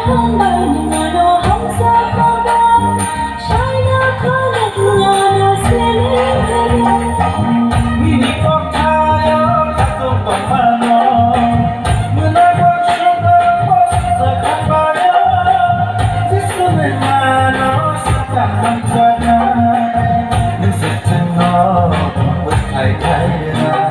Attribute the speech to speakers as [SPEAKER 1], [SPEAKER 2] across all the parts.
[SPEAKER 1] không bay nhưng mà nó không xa không đâu sai nó khó nhất nhà nó sẽ lên hơn
[SPEAKER 2] 미니 꽉차요 가끔 깜빡여 문화고 슈가 버스서 깜빡여 지수는 많아 습관 함자나 눈색은 너 못할 타이나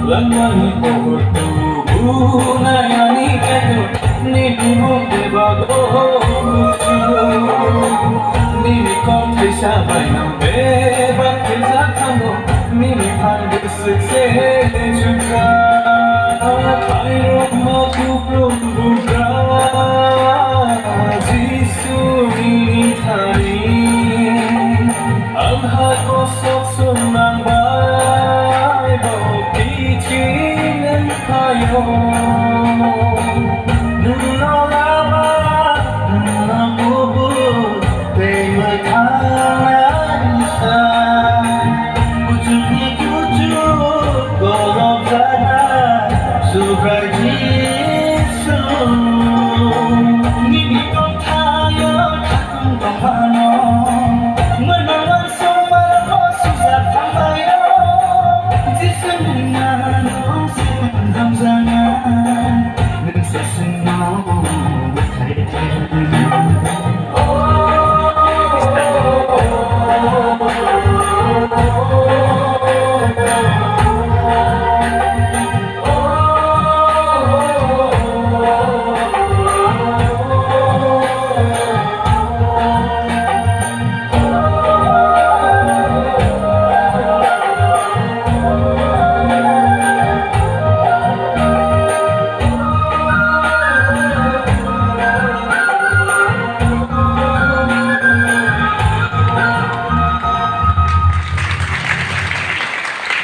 [SPEAKER 2] Lamani pohon tubuh nayani itu nini mumpe bago nini kopi sabai nambe bakil zakano nini panggil sukses juga Pairo mau kubro